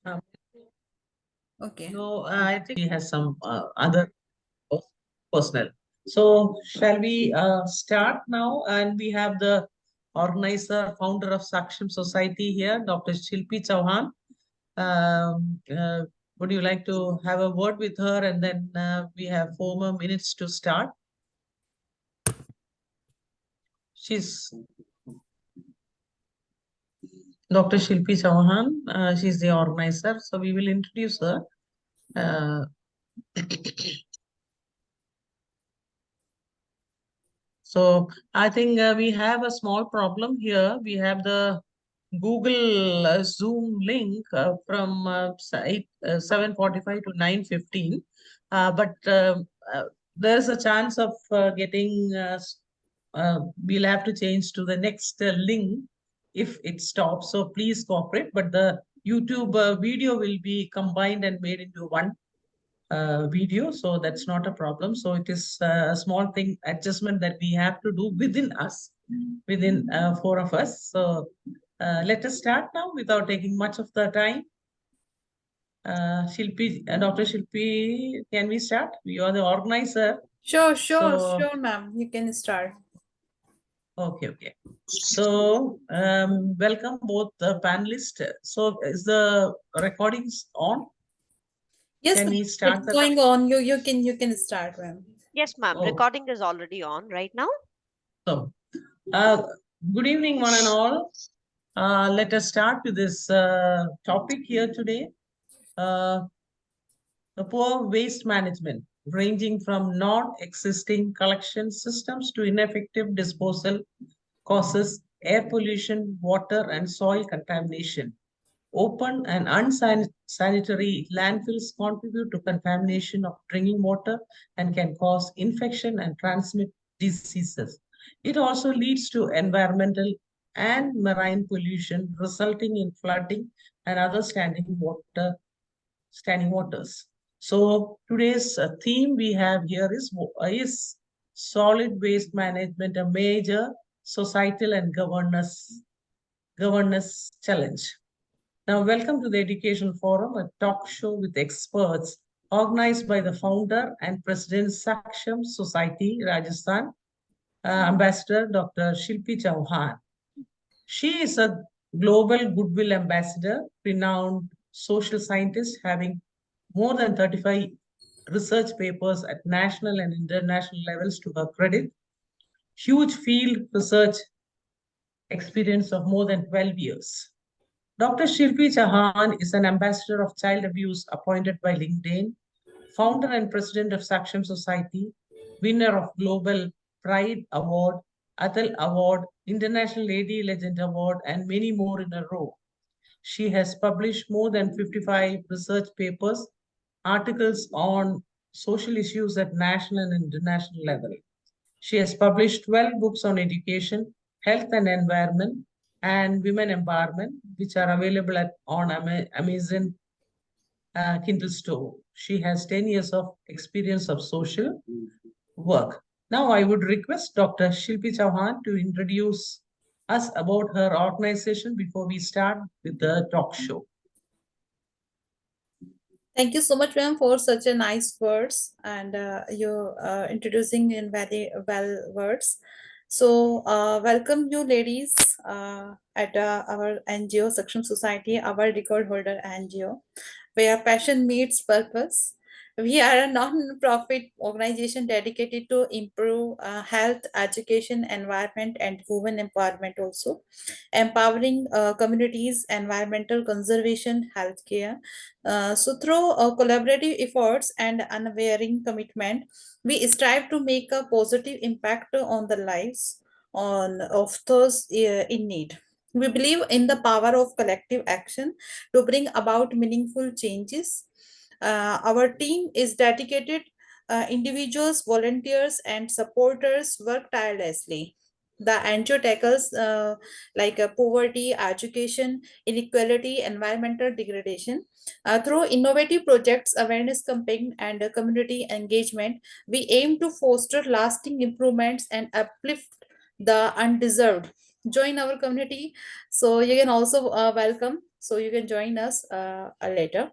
Um, Okay. no, I think he has some other personal. So, shall we start now? And we have the organizer, founder of Saksham Society here, Dr. Shilpi Chauhan. Would you like to have a word with her? And then we have 4 more minutes to start. She's Dr. Shilpi Chauhan. She's the organizer. So, we will introduce her. Uh, So I think we have a small problem here. We have the Google Zoom link from 7:45 to 9:15, but there's a chance of getting. We'll have to change to the next link if it stops. So please cooperate. But the YouTube video will be combined and made into one video, so that's not a problem. So it is a small thing adjustment that we have to do within us, within 4 of us. So let us start now without taking much of the time. Shilpi, Dr. Shilpi, can we start? You are the organizer. So, Sure, ma'am. You can start. okay, okay. So, welcome both the panelists. So, is the recordings on? Yes, Can ma'am. we It's start the? going on. You can start, ma'am. Yes, ma'am. Oh, Recording is already on right now. so Uh, good evening, one and all. Let us start with this topic here today. Uh, the poor waste management, ranging from non-existing collection systems to ineffective disposal, causes air pollution, water and soil contamination. Open and unsanitary landfills contribute to contamination of drinking water and can cause infection and transmit diseases. It also leads to environmental and marine pollution, resulting in flooding and other standing waters. So today's theme we have here is solid waste management, a major societal and governance challenge. Now, welcome to the Education Forum, a talk show with experts organized by the founder and president Saksham Society, Rajasthan, Ambassador Dr. Shilpi Chauhan. She is a global goodwill ambassador, renowned social scientist, having more than 35 research papers at national and international levels to her credit, huge field research experience of more than 12 years. Dr. Shilpi Chauhan is an ambassador of child abuse appointed by LinkedIn, founder and president of Saksham Society, winner of Global Pride Award, Atal Award, International Lady Legend Award, and many more in a row. She has published more than 55 research papers, articles on social issues at national and international level. She has published 12 books on education, health and environment, and women empowerment, which are available on Amazon Kindle store. She has 10 years of experience of social work. Now, I would request Dr. Shilpi Chauhan to introduce us about her organization before we start with the talk show. Thank you so much, ma'am, for such a nice words and you introducing in very well words. So, welcome you ladies at our NGO, Saksham Society, our record holder NGO, where passion meets purpose. We are a non-profit organization dedicated to improve health, education, environment, and women empowerment also, empowering communities, environmental conservation, healthcare. So, through collaborative efforts and unwavering commitment, we strive to make a positive impact on the lives of those in need. We believe in the power of collective action to bring about meaningful changes. Our team is dedicated. Individuals, volunteers, and supporters work tirelessly. The NGO tackles poverty, education, inequality, environmental degradation. Through innovative projects, awareness campaign, and community engagement, we aim to foster lasting improvements and uplift the undeserved. join our community. So you can also welcome. So you can join us later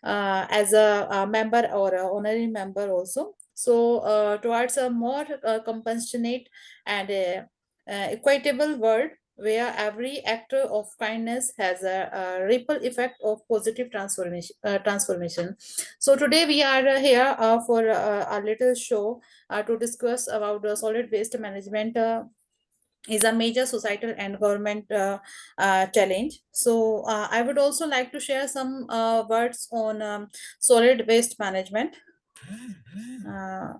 as a member or a honorary member also. So towards a more compassionate and equitable world where every actor of kindness has a ripple effect of positive transformation. So today we are here for a little show to discuss about the solid waste management is a major societal and government challenge. So I would also like to share some words on solid waste management. Uh,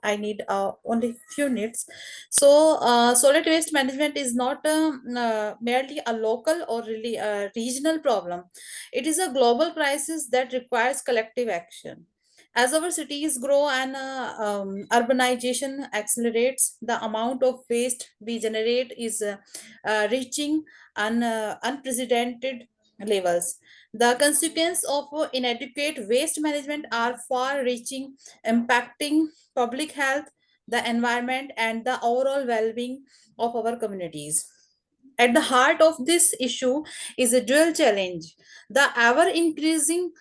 I need only few minutes. So, solid waste management is not merely a local or really regional problem. It is a global crisis that requires collective action. As our cities grow and urbanization accelerates, the amount of waste we generate is reaching unprecedented levels. The consequences of inadequate waste management are far reaching, impacting public health, the environment, and the overall well being of our communities. At the heart of this issue is a dual challenge: the ever increasing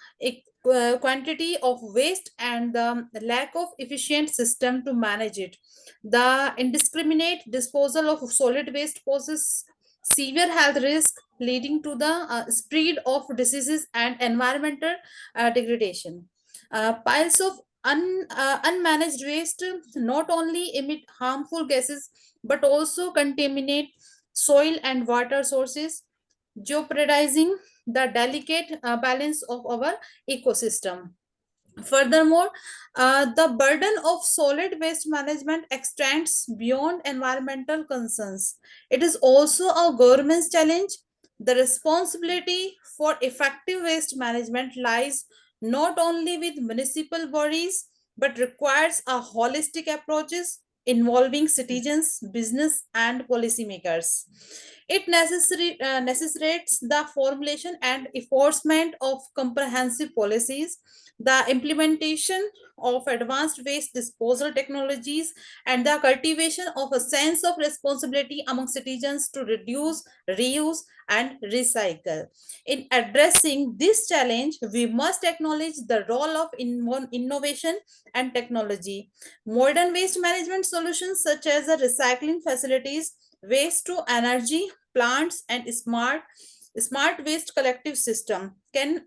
quantity of waste and the lack of efficient system to manage it. The indiscriminate disposal of solid waste poses severe health risk, leading to the spread of diseases and environmental degradation. Piles of unmanaged waste not only emit harmful gases but also contaminate soil and water sources, jeopardizing the delicate balance of our ecosystem. Furthermore, the burden of solid waste management extends beyond environmental concerns. It is also a government's challenge. The responsibility for effective waste management lies not only with municipal bodies but requires a holistic approaches involving citizens, business, and policymakers. It necessitates the formulation and enforcement of comprehensive policies, the implementation of advanced waste disposal technologies, and the cultivation of a sense of responsibility among citizens to reduce, reuse, and recycle. In addressing this challenge, we must acknowledge the role of innovation and technology. Modern waste management solutions such as the recycling facilities, waste to energy plants, and smart waste collective system can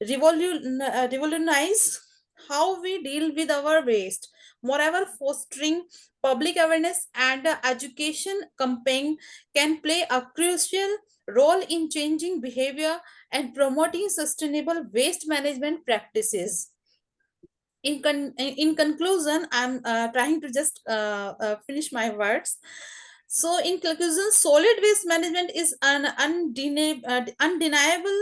revolutionize how we deal with our waste. Moreover, fostering public awareness and education campaign can play a crucial role in changing behavior and promoting sustainable waste management practices. In conclusion, I'm trying to just finish my words. So, in conclusion, solid waste management is an undeniable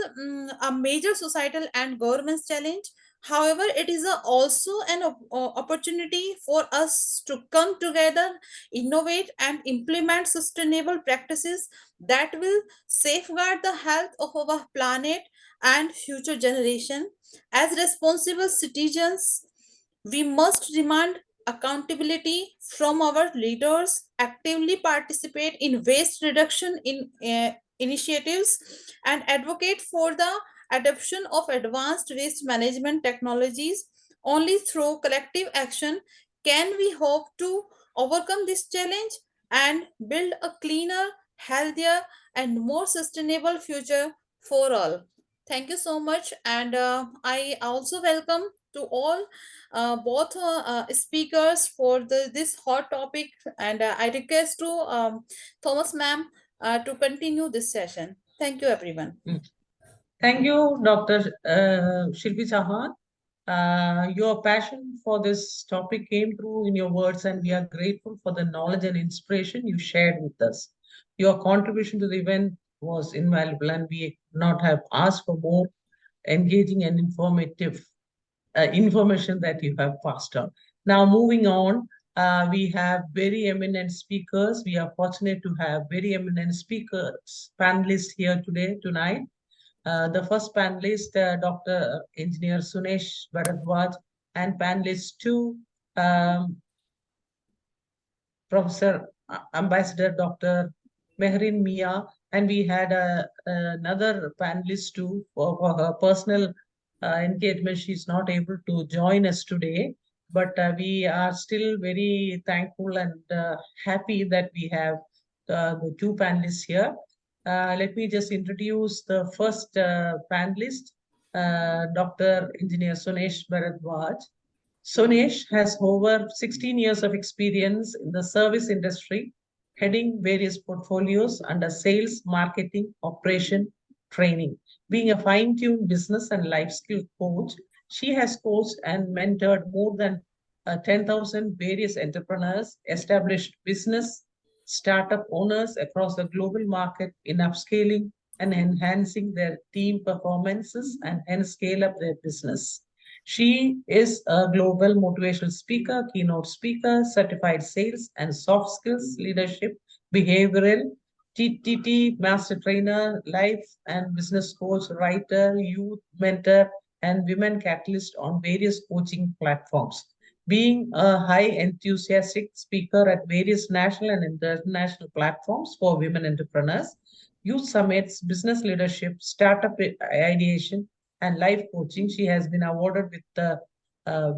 a major societal and governance challenge. However, it is also an opportunity for us to come together, innovate, and implement sustainable practices that will safeguard the health of our planet and future generation. As responsible citizens, we must demand accountability from our leaders, actively participate in waste reduction initiatives, and advocate for the adoption of advanced waste management technologies. Only through collective action can we hope to overcome this challenge and build a cleaner, healthier, and more sustainable future for all. Thank you so much, and I also welcome to all both speakers for this hot topic, and I request to Thomas ma'am to continue this session. Thank you, everyone. Thank you, Dr. Shilpi Chauhan. Your passion for this topic came through in your words, and we are grateful for the knowledge and inspiration you shared with us. Your contribution to the event was invaluable, and we could not have asked for more engaging and informative information that you have passed on. Now, moving on, we have very eminent speakers. We are fortunate to have very eminent speakers, panelists here today, tonight. The first panelist, Dr. Engineer Sunesh Bharadwaj, and panelist two, Professor Ambassador Dr. Mehrin Mia, and we had another panelist too for her personal engagement. She's not able to join us today, but we are still very thankful and happy that we have the two panelists here. Let me just introduce the first panelist, Dr. Engineer Sunesh Bharadwaj. Sonesh has over 16 years of experience in the service industry, heading various portfolios under sales, marketing, operation, training. Being a fine-tuned business and life skill coach, she has coached and mentored more than 10,000 various entrepreneurs, established business, startup owners across the global market in upscaling and enhancing their team performances and hence scale up their business. She is a global motivational speaker, keynote speaker, certified sales and soft skills leadership, behavioral, TTT, master trainer, life and business coach, writer, youth mentor, and women catalyst on various coaching platforms. Being a high enthusiastic speaker at various national and international platforms for women entrepreneurs, youth summits, business leadership, startup ideation, and life coaching. She has been awarded with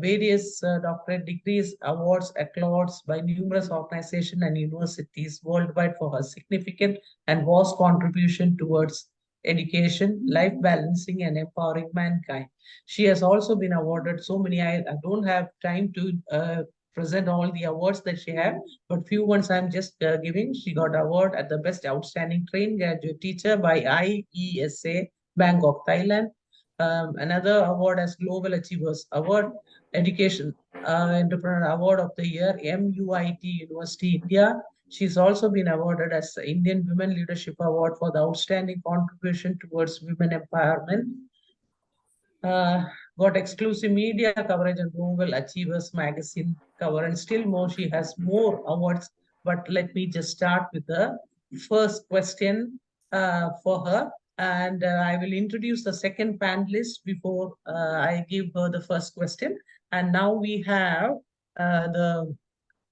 various doctorate degrees, awards, accolades by numerous organizations and universities worldwide for her significant and vast contribution towards education, life balancing, and empowering mankind. She has also been awarded so many. I don't have time to present all the awards that she had, but few ones I'm just giving. She got award at the best outstanding trained graduate teacher by IESA Bangkok, Thailand. Another award as Global Achievers Award, Education Entrepreneur Award of the Year, MUIT University, India. She's also been awarded as the Indian Women Leadership Award for the outstanding contribution towards women empowerment. Got exclusive media coverage on Global Achievers magazine cover, and still more. She has more awards. But let me just start with the first question for her. And I will introduce the second panelist before I give her the first question. And now we have the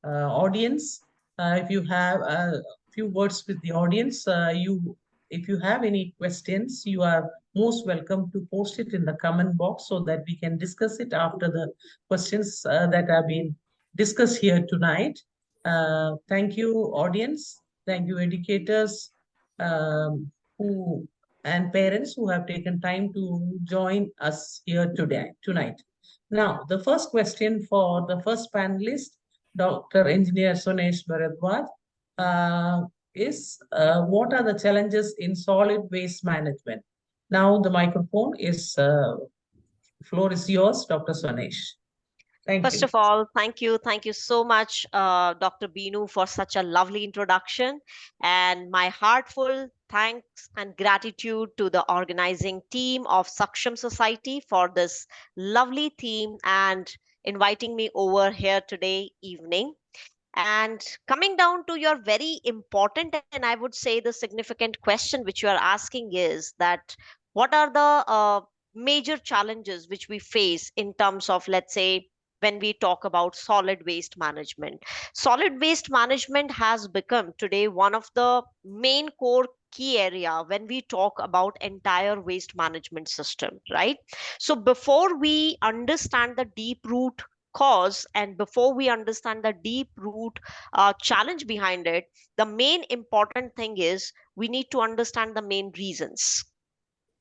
audience. If you have a few words with the audience, if you have any questions, you are most welcome to post it in the comment box so that we can discuss it after the questions that have been discussed here tonight. Thank you, audience. Thank you, educators who and parents who have taken time to join us here tonight. Now, the first question for the first panelist, Dr. Engineer Sunesh Bharadwaj, is what are the challenges in solid waste management? Now the microphone is, floor is yours, Dr. Sunesh. Thank First you. of all, thank you. Thank you so much, Dr. Binu, for such a lovely introduction. And my heartfelt thanks and gratitude to the organizing team of Saksham Society for this lovely theme and inviting me over here today evening. And coming down to your very important and I would say the significant question which you are asking is that what are the major challenges which we face in terms of, let's say, when we talk about solid waste management? Solid waste management has become today one of the main core key area when we talk about entire waste management system, right? So before we understand the deep root cause and before we understand the deep root challenge behind it, the main important thing is we need to understand the main reasons.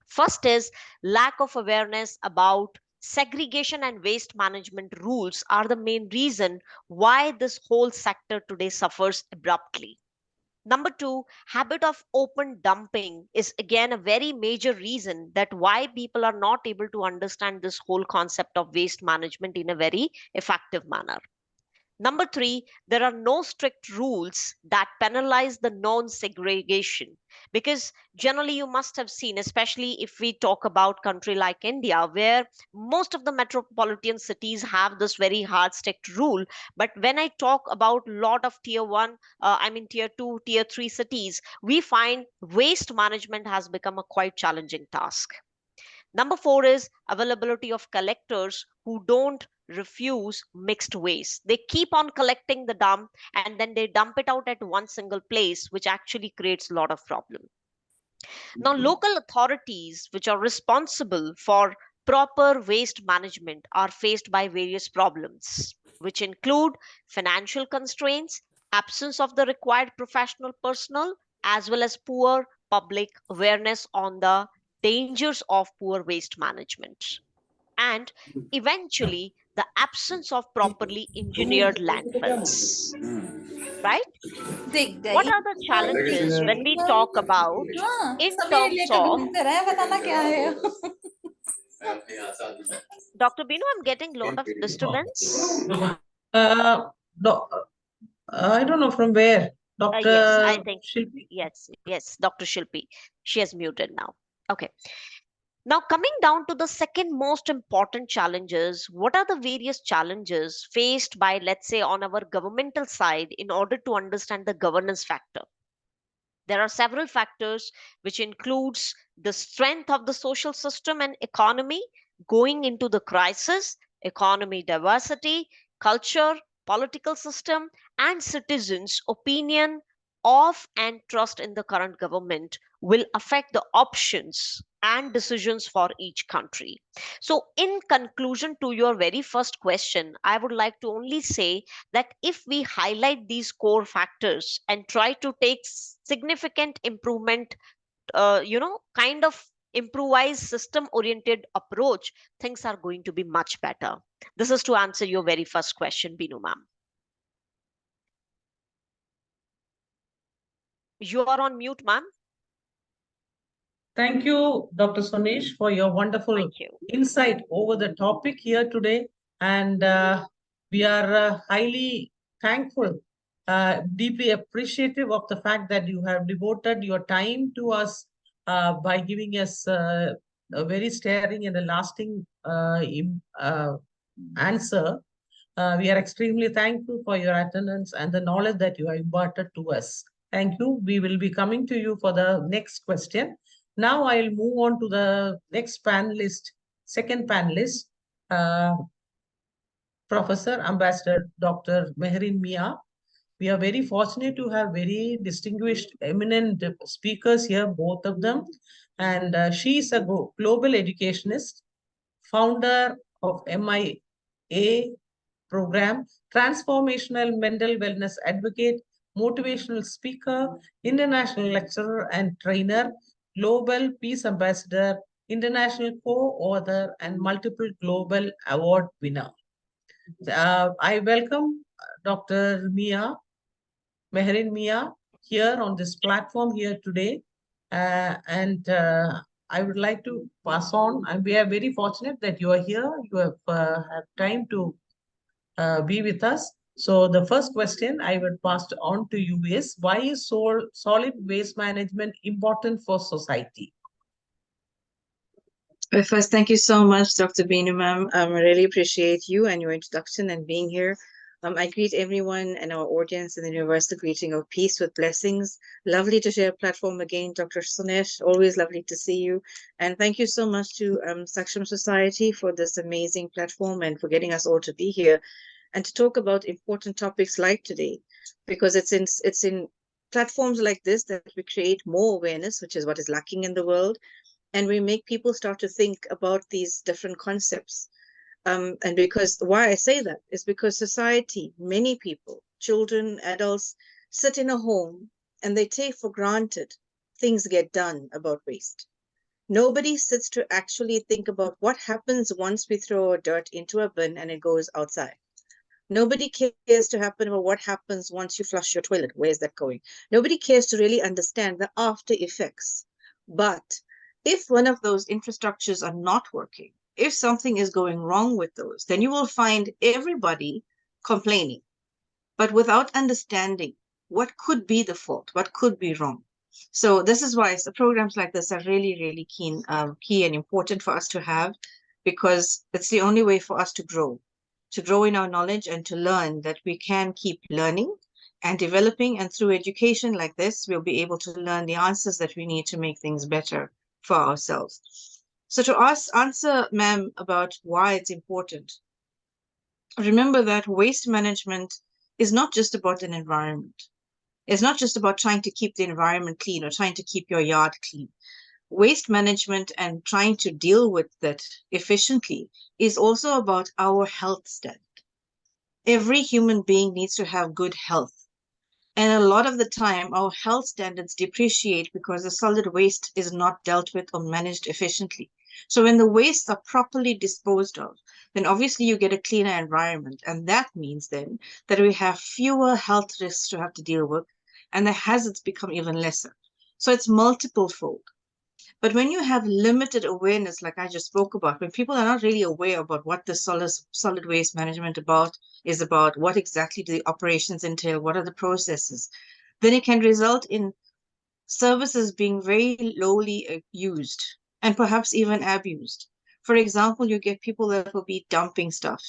First is lack of awareness about segregation and waste management rules are the main reason why this whole sector today suffers abruptly. Number two, habit of open dumping is again a very major reason that why people are not able to understand this whole concept of waste management in a very effective manner. Number three, there are no strict rules that penalize the non segregation. Because generally, you must have seen, especially if we talk about country like India, where most of the metropolitan cities have this very hard strict rule. But when I talk about a lot of tier one, tier two, tier three cities, we find waste management has become a quite challenging task. Number four is availability of collectors who don't refuse mixed waste. They keep on collecting the dump and then they dump it out at one single place, which actually creates a lot of problem. Now, local authorities which are responsible for proper waste management are faced by various problems, which include financial constraints, absence of the required professional personnel, as well as poor public awareness on the dangers of poor waste management, and eventually the absence of properly engineered landfills. Right? दिख What गई are the challenges when we talk about हाँ in सभी terms लेकर of घूमते रहे बताना क्या है Dr. Binu? I'm getting a lot of disturbance. Uh, doc, I don't know from where. Yes, I Dr. think Shilpi. yes, Dr. Shilpi. She has muted now. Okay. Now, coming down to the second most important challenges, what are the various challenges faced by, let's say, on our governmental side in order to understand the governance factor? There are several factors which includes the strength of the social system and economy going into the crisis, economy diversity, culture, political system, and citizens' opinion of and trust in the current government will affect the options and decisions for each country. So, in conclusion to your very first question, I would like to only say that if we highlight these core factors and try to take significant improvement, kind of improvised system oriented approach, things are going to be much better. This is to answer your very first question, Binu ma'am. You are on mute, ma'am. Thank you, Dr. Sonish, for your wonderful Thank you. insight over the topic here today. And we are highly thankful, deeply appreciative of the fact that you have devoted your time to us by giving us a very stirring and a lasting answer. We are extremely thankful for your attendance and the knowledge that you have imparted to us. Thank you. We will be coming to you for the next question. Now I'll move on to the next panelist, second panelist, Professor Ambassador Dr. Mehreen Mia. We are very fortunate to have very distinguished, eminent speakers here, both of them. And she is a global educationist, founder of MIA program, transformational mental wellness advocate, motivational speaker, international lecturer and trainer, global peace ambassador, international co-author, and multiple global award winner. I welcome Dr. Mehreen Mia, here on this platform here today. And I would like to pass on, and we are very fortunate that you are here. You have time to be with us. So the first question I would pass on to you is, why is solid waste management important for society? Well, first, thank you so much, Dr. Beenu, ma'am. I really appreciate you and your introduction and being here. I greet everyone and our audience in the universal greeting of peace with blessings. Lovely to share a platform again, Dr. Sunesh. Always lovely to see you. And thank you so much to Saksham Society for this amazing platform and for getting us all to be here and to talk about important topics like today, because it's in platforms like this that we create more awareness, which is what is lacking in the world. And we make people start to think about these different concepts. And because why I say that is because society, many people, children, adults, sit in a home and they take for granted things get done about waste. Nobody sits to actually think about what happens once we throw our dirt into a bin and it goes outside. Nobody cares to happen about what happens once you flush your toilet. Where's that going? Nobody cares to really understand the after effects. But if one of those infrastructures are not working, if something is going wrong with those, then you will find everybody complaining, but without understanding what could be the fault, what could be wrong. So this is why programs like this are really, really key and important for us to have, because it's the only way for us to grow in our knowledge and to learn that we can keep learning and developing. And through education like this, we'll be able to learn the answers that we need to make things better for ourselves. So to answer, ma'am, about why it's important. remember that waste management is not just about an environment. It's not just about trying to keep the environment clean or trying to keep your yard clean. Waste management and trying to deal with that efficiently is also about our health standard. Every human being needs to have good health. And a lot of the time, our health standards depreciate because the solid waste is not dealt with or managed efficiently. So when the wastes are properly disposed of, then obviously you get a cleaner environment. And that means then that we have fewer health risks to have to deal with, and the hazards become even lesser. So it's multiple fold. But when you have limited awareness, like I just spoke about, when people are not really aware about what the solid waste management is about, what exactly do the operations entail, what are the processes, then it can result in services being very lowly used and perhaps even abused. For example, you get people that will be dumping stuff.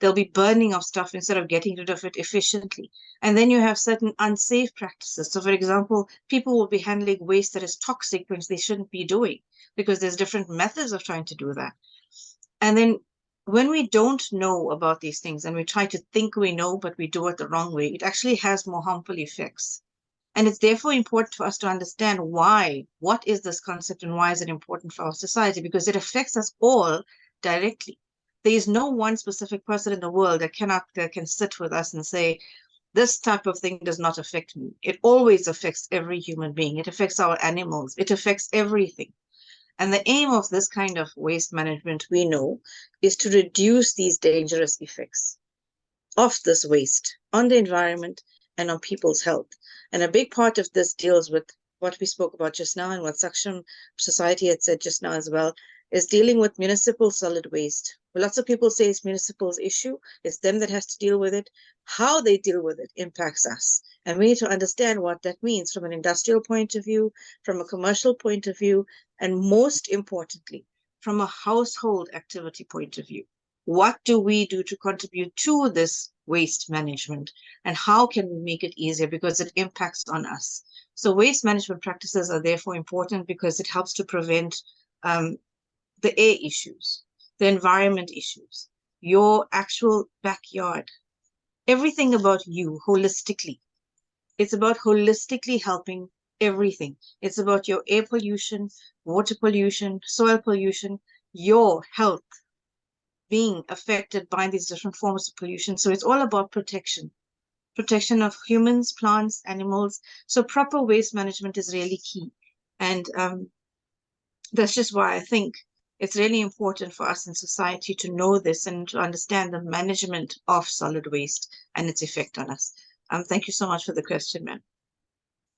They'll be burning of stuff instead of getting rid of it efficiently. And then you have certain unsafe practices. So, for example, people will be handling waste that is toxic, which they shouldn't be doing because there's different methods of trying to do that. And then when we don't know about these things and we try to think we know, but we do it the wrong way, it actually has more harmful effects. And it's therefore important for us to understand why, what is this concept and why is it important for our society? Because it affects us all directly. There is no one specific person in the world that can sit with us and say, this type of thing does not affect me. It always affects every human being. It affects our animals. It affects everything. And the aim of this kind of waste management, we know, is to reduce these dangerous effects of this waste on the environment and on people's health. And a big part of this deals with what we spoke about just now and what Saksham Society had said just now as well, is dealing with municipal solid waste. Lots of people say it's municipal's issue. It's them that has to deal with it. How they deal with it impacts us. And we need to understand what that means from an industrial point of view, from a commercial point of view, and most importantly, from a household activity point of view. What do we do to contribute to this waste management? And how can we make it easier? Because it impacts on us. So waste management practices are therefore important because it helps to prevent the air issues, the environment issues, your actual backyard, everything about you holistically. It's about holistically helping everything. It's about your air pollution, water pollution, soil pollution, your health being affected by these different forms of pollution. So it's all about protection of humans, plants, animals. So proper waste management is really key. And that's just why I think it's really important for us in society to know this and to understand the management of solid waste and its effect on us. Thank you so much for the question, ma'am.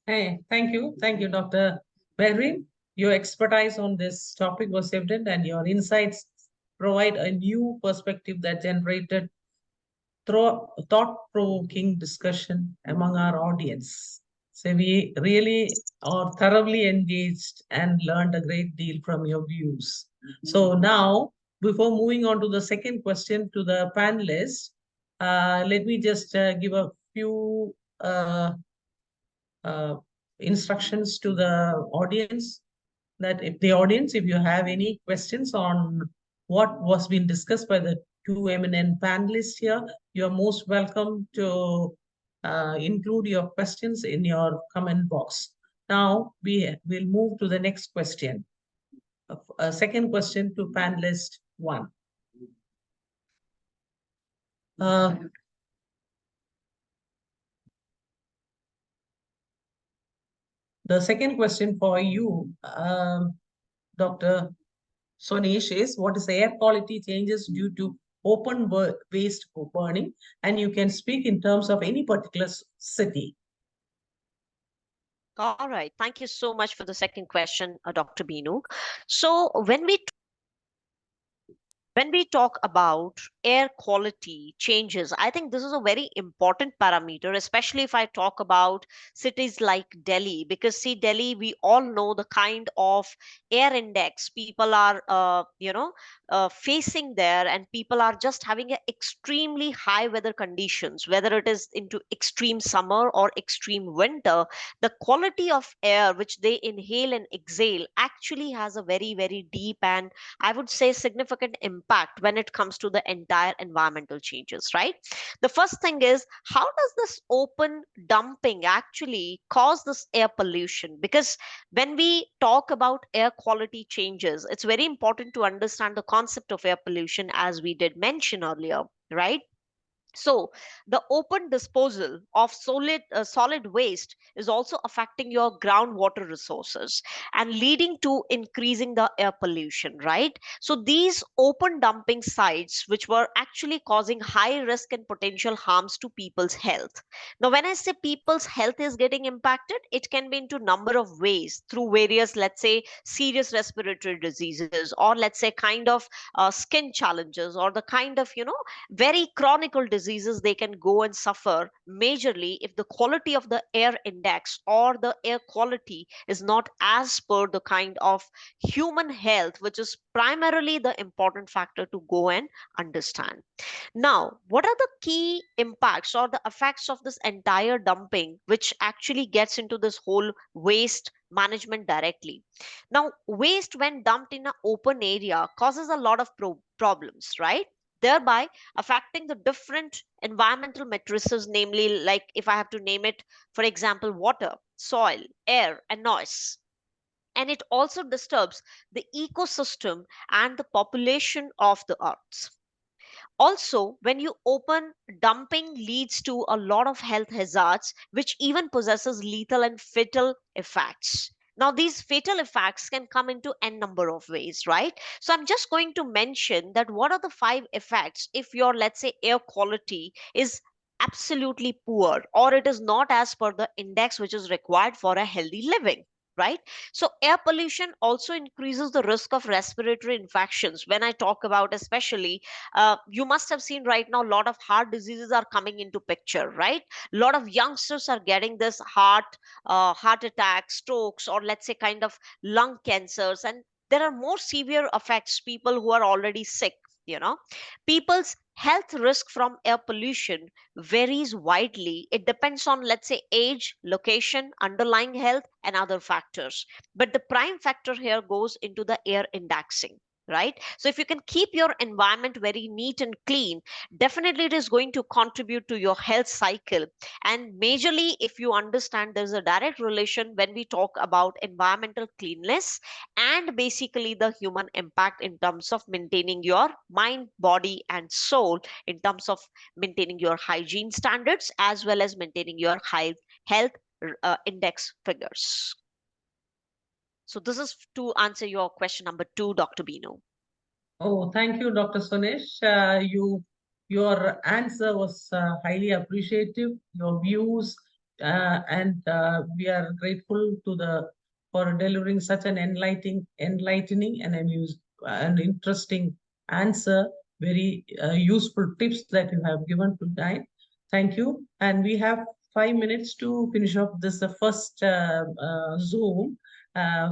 Hey, thank you. Thank you, Dr. Berry. Your expertise on this topic was evident, and your insights provide a new perspective that generated thought-provoking discussion among our audience. So we really are thoroughly engaged and learned a great deal from your views. So now, before moving on to the second question to the panelists, let me just give a few uh, instructions to the audience, that if you have any questions on what was being discussed by the two eminent panelists here, you're most welcome to include your questions in your comment box. Now we will move to the next question. A second question to panelist one. The second question for you, Dr. Sonish, is what is the air quality changes due to open waste burning? And you can speak in terms of any particular city. All right. Thank you so much for the second question, Dr. Binu. So when we talk about air quality changes, I think this is a very important parameter, especially if I talk about cities like Delhi, because see, Delhi, we all know the kind of air index people are, facing there, and people are just having a extremely high weather conditions, whether it is into extreme summer or extreme winter. The quality of air which they inhale and exhale actually has a very, very deep and I would say significant impact when it comes to the entire entire environmental changes, right? The first thing is, how does this open dumping actually cause this air pollution? Because when we talk about air quality changes, it's very important to understand the concept of air pollution, as we did mention earlier, right? So the open disposal of solid waste is also affecting your groundwater resources and leading to increasing the air pollution, right? So these open dumping sites, which were actually causing high risk and potential harms to people's health. Now, when I say people's health is getting impacted, it can be into number of ways, through various, let's say, serious respiratory diseases, or let's say kind of skin challenges, or the kind of, very chronical diseases they can go and suffer majorly if the quality of the air index or the air quality is not as per the kind of human health, which is primarily the important factor to go and understand. Now, what are the key impacts or the effects of this entire dumping, which actually gets into this whole waste management directly? Now, waste when dumped in an open area causes a lot of problems, right? Thereby affecting the different environmental matrices, namely, like if I have to name it, for example, water, soil, air, and noise. And it also disturbs the ecosystem and the population of the earth. Also, when you open, dumping leads to a lot of health hazards, which even possesses lethal and fatal effects. Now, these fatal effects can come into n number of ways, right? So I'm just going to mention that what are the 5 effects if your, let's say, air quality is absolutely poor, or it is not as per the index which is required for a healthy living, right? So air pollution also increases the risk of respiratory infections. When I talk about, especially, you must have seen right now a lot of heart diseases are coming into picture, right? A lot of youngsters are getting this heart attacks, strokes, or let's say kind of lung cancers, and there are more severe effects, people who are already sick, you know. People's health risk from air pollution varies widely. It depends on, let's say, age, location, underlying health, and other factors. But the prime factor here goes into the air indexing, right? So if you can keep your environment very neat and clean, definitely it is going to contribute to your health cycle. And majorly, if you understand, there's a direct relation when we talk about environmental cleanness and basically the human impact in terms of maintaining your mind, body, and soul, in terms of maintaining your hygiene standards as well as maintaining your health index figures. So this is to answer your question number 2, Dr. Binu. Oh, thank you, Dr. Sunesh. Your answer was highly appreciative. Your views, and we are grateful to the for delivering such an enlightening and interesting answer. Very useful tips that you have given tonight. Thank you. And we have 5 minutes to finish off this first Zoom.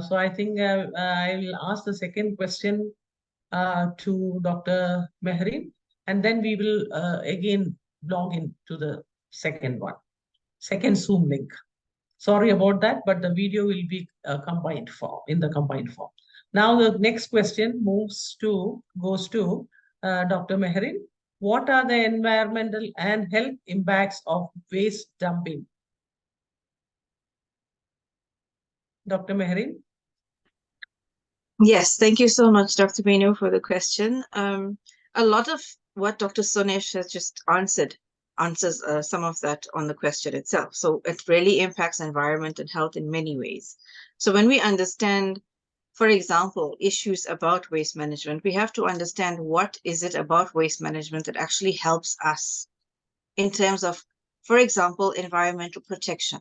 So I think I will ask the second question to Dr. Mehrin, and then we will again log in to the second Zoom link. Sorry about that, but the video will be in the combined form. Now the next question goes to Dr. Mehrin. What are the environmental and health impacts of waste dumping? Dr. Mehrin? Yes, thank you so much, Dr. Binu, for the question. A lot of what Dr. Sonesh has just answers some of that on the question itself. So it really impacts environment and health in many ways. So when we understand, for example, issues about waste management, we have to understand what is it about waste management that actually helps us in terms of, for example, environmental protection.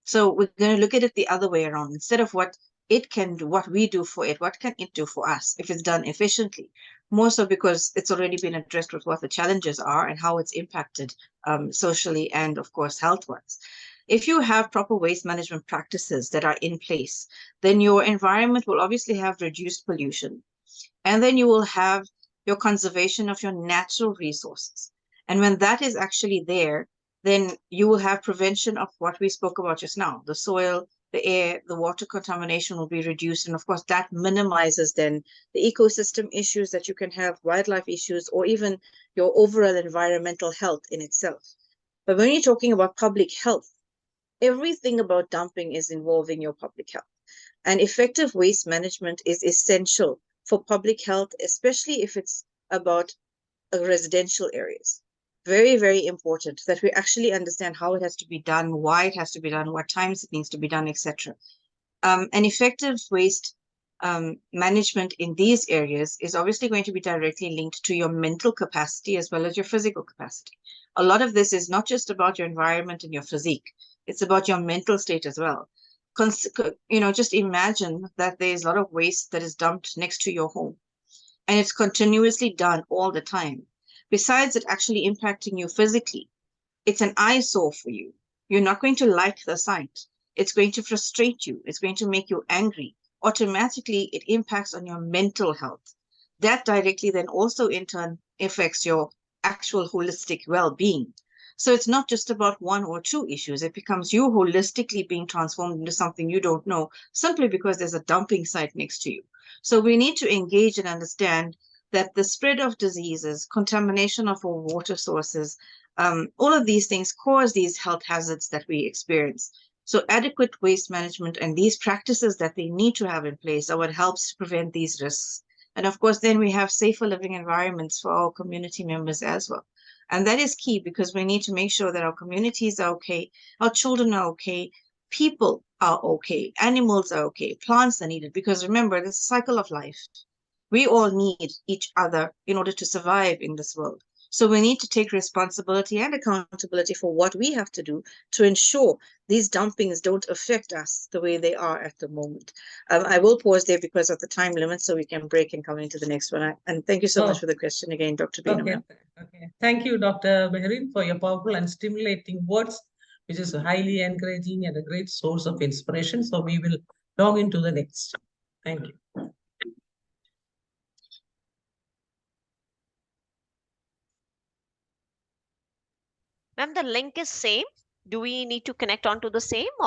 So we're going to look at it the other way around. Instead of what it can do, what we do for it, what can it do for us if it's done efficiently? More so because it's already been addressed with what the challenges are and how it's impacted socially and, of course, health-wise. If you have proper waste management practices that are in place, then your environment will obviously have reduced pollution. And then you will have your conservation of your natural resources. And when that is actually there, then you will have prevention of what we spoke about just now, the soil, the air, the water contamination will be reduced. And of course, that minimizes then the ecosystem issues that you can have, wildlife issues, or even your overall environmental health in itself. But when you're talking about public health, everything about dumping is involving your public health. And effective waste management is essential for public health, especially if it's about residential areas. Very, very important that we actually understand how it has to be done, why it has to be done, what times it needs to be done, etc. And effective waste management in these areas is obviously going to be directly linked to your mental capacity as well as your physical capacity. A lot of this is not just about your environment and your physique, it's about your mental state as well. Just imagine that there's a lot of waste that is dumped next to your home and it's continuously done all the time. Besides it actually impacting you physically, it's an eyesore for you. You're not going to like the sight. It's going to frustrate you. It's going to make you angry. Automatically, it impacts on your mental health. That directly then also in turn affects your actual holistic well-being. So it's not just about one or two issues. It becomes you holistically being transformed into something you don't know simply because there's a dumping site next to you. So we need to engage and understand that the spread of diseases, contamination of our water sources, all of these things cause these health hazards that we experience. So adequate waste management and these practices that they need to have in place are what helps to prevent these risks. And of course, then we have safer living environments for our community members as well. And that is key because we need to make sure that our communities are okay, our children are okay, people are okay, animals are okay, plants are needed. Because remember, this cycle of life. We all need each other in order to survive in this world. So we need to take responsibility and accountability for what we have to do to ensure these dumpings don't affect us the way they are at the moment. I will pause there because of the time limit so we can break and come into the next one. And thank you so much for the question again, Dr. Bino. Okay. Thank you, Dr. Behrin, for your powerful and stimulating words, which is highly encouraging and a great source of inspiration. So we will log into the next. Thank you. Ma'am, the link is same. Do we need to connect onto the same, or